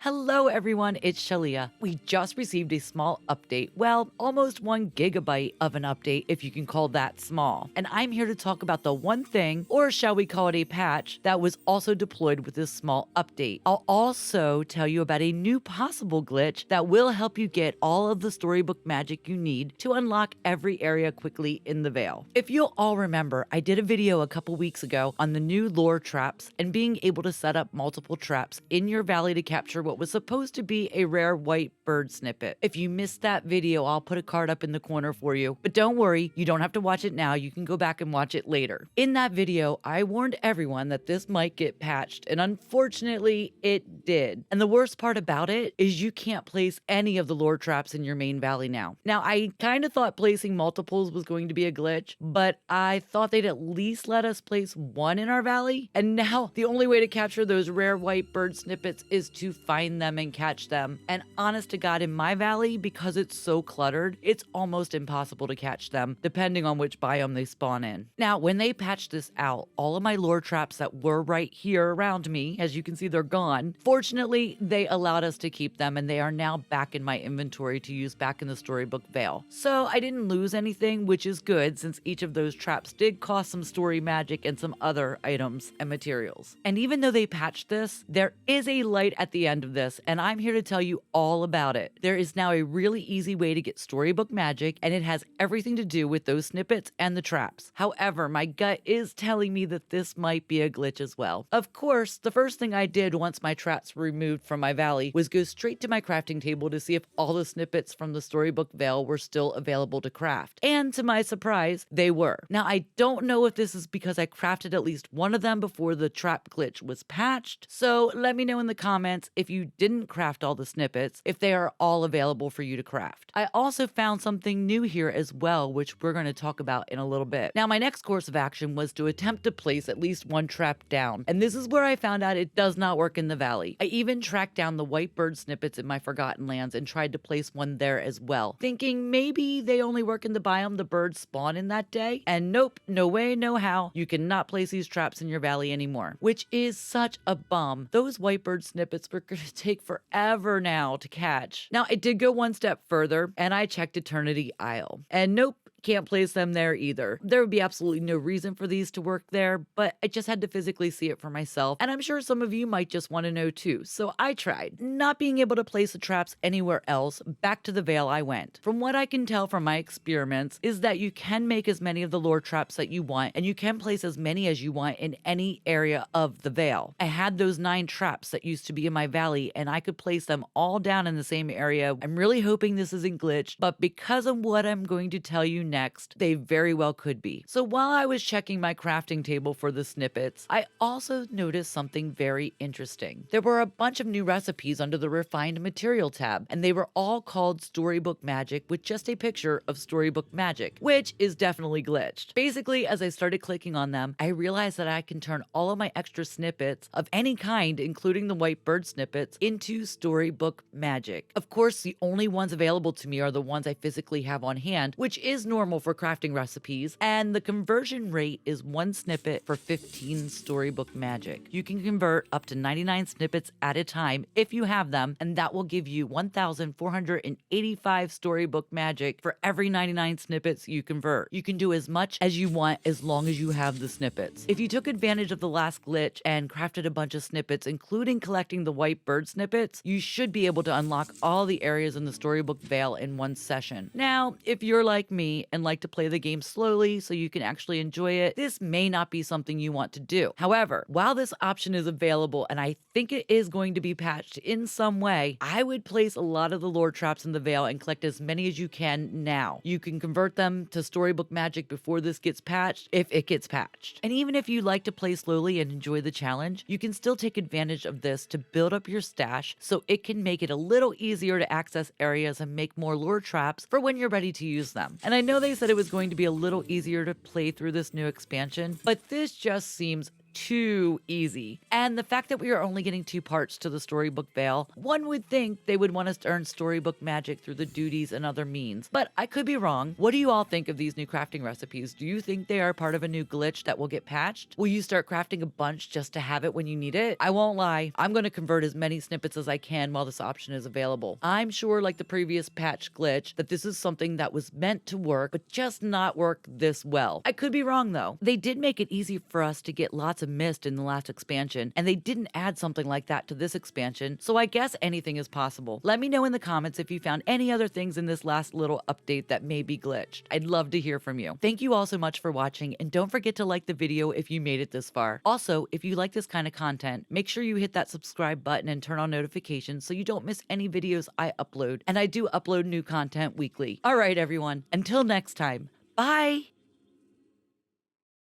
Hello everyone, it's Chelia. We just received a small update, well, almost 1 gigabyte of an update if you can call that small. And I'm here to talk about the one thing, or shall we call it a patch, that was also deployed with this small update. I'll also tell you about a new possible glitch that will help you get all of the storybook magic you need to unlock every area quickly in the Vale. If you'll all remember, I did a video a couple weeks ago on the new lore traps and being able to set up multiple traps in your valley to capture what was supposed to be a rare white bird snippet. If you missed that video, I'll put a card up in the corner for you. But don't worry, you don't have to watch it now. You can go back and watch it later. In that video, I warned everyone that this might get patched, and unfortunately, it did. And the worst part about it is you can't place any of the lore traps in your main valley now. Now, I kind of thought placing multiples was going to be a glitch, but I thought they'd at least let us place one in our valley. And now the only way to capture those rare white bird snippets is to find them and catch them. And honest to God, in my valley, because it's so cluttered, it's almost impossible to catch them, depending on which biome they spawn in. Now, when they patched this out, all of my lure traps that were right here around me, as you can see, they're gone. Fortunately, they allowed us to keep them, and they are now back in my inventory to use back in the Storybook Vale. So I didn't lose anything, which is good, since each of those traps did cost some story magic and some other items and materials. And even though they patched this, there is a light at the end of this, and I'm here to tell you all about it. There is now a really easy way to get storybook magic, and it has everything to do with those snippets and the traps. However, my gut is telling me that this might be a glitch as well. Of course, the first thing I did once my traps were removed from my valley was go straight to my crafting table to see if all the snippets from the Storybook Vale were still available to craft. And to my surprise, they were. Now, I don't know if this is because I crafted at least one of them before the trap glitch was patched, so let me know in the comments if you didn't craft all the snippets, if they are all available for you to craft. I also found something new here as well, which we're going to talk about in a little bit. Now, my next course of action was to attempt to place at least one trap down, and this is where I found out it does not work in the valley. I even tracked down the white bird snippets in my Forgotten Lands and tried to place one there as well, thinking maybe they only work in the biome the birds spawn in that day, and nope, no way, no how. You cannot place these traps in your valley anymore, which is such a bum. Those white bird snippets were going to take forever now to catch. Now, I did go one step further, and I checked Eternity Isle, and nope, can't place them there either. There would be absolutely no reason for these to work there, but I just had to physically see it for myself, and I'm sure some of you might just want to know too, so I tried. Not being able to place the traps anywhere else, back to the Vale I went. From what I can tell from my experiments is that you can make as many of the lore traps that you want, and you can place as many as you want in any area of the Vale. I had those 9 traps that used to be in my valley, and I could place them all down in the same area. I'm really hoping this isn't glitched, but because of what I'm going to tell you next, they very well could be. So while I was checking my crafting table for the snippets, I also noticed something very interesting. There were a bunch of new recipes under the Refined Material tab, and they were all called Storybook Magic with just a picture of Storybook Magic, which is definitely glitched. Basically, as I started clicking on them, I realized that I can turn all of my extra snippets of any kind, including the white bird snippets, into Storybook Magic. Of course, the only ones available to me are the ones I physically have on hand, which is normal for crafting recipes, and the conversion rate is 1 snippet for 15 storybook magic. You can convert up to 99 snippets at a time if you have them, and that will give you 1,485 storybook magic for every 99 snippets you convert. You can do as much as you want as long as you have the snippets. If you took advantage of the last glitch and crafted a bunch of snippets, including collecting the white bird snippets, you should be able to unlock all the areas in the Storybook Vale in one session. Now, if you're like me and like to play the game slowly so you can actually enjoy it, this may not be something you want to do. However, while this option is available, and I think it is going to be patched in some way, I would place a lot of the lore traps in the Vale and collect as many as you can now. You can convert them to storybook magic before this gets patched, if it gets patched. And even if you like to play slowly and enjoy the challenge, you can still take advantage of this to build up your stash so it can make it a little easier to access areas and make more lure traps for when you're ready to use them. And I know they said it was going to be a little easier to play through this new expansion, but this just seems too easy. And the fact that we are only getting 2 parts to the Storybook Vale, one would think they would want us to earn storybook magic through the duties and other means. But I could be wrong. What do you all think of these new crafting recipes? Do you think they are part of a new glitch that will get patched? Will you start crafting a bunch just to have it when you need it? I won't lie, I'm going to convert as many snippets as I can while this option is available. I'm sure, like the previous patch glitch, that this is something that was meant to work, but just not work this well. I could be wrong though. They did make it easy for us to get lots of mist in the last expansion, and they didn't add something like that to this expansion, so I guess anything is possible. Let me know in the comments if you found any other things in this last little update that may be glitched. I'd love to hear from you. Thank you all so much for watching, and don't forget to like the video if you made it this far. Also, if you like this kind of content, make sure you hit that subscribe button and turn on notifications so you don't miss any videos I upload, and I do upload new content weekly. Alright everyone, until next time, bye!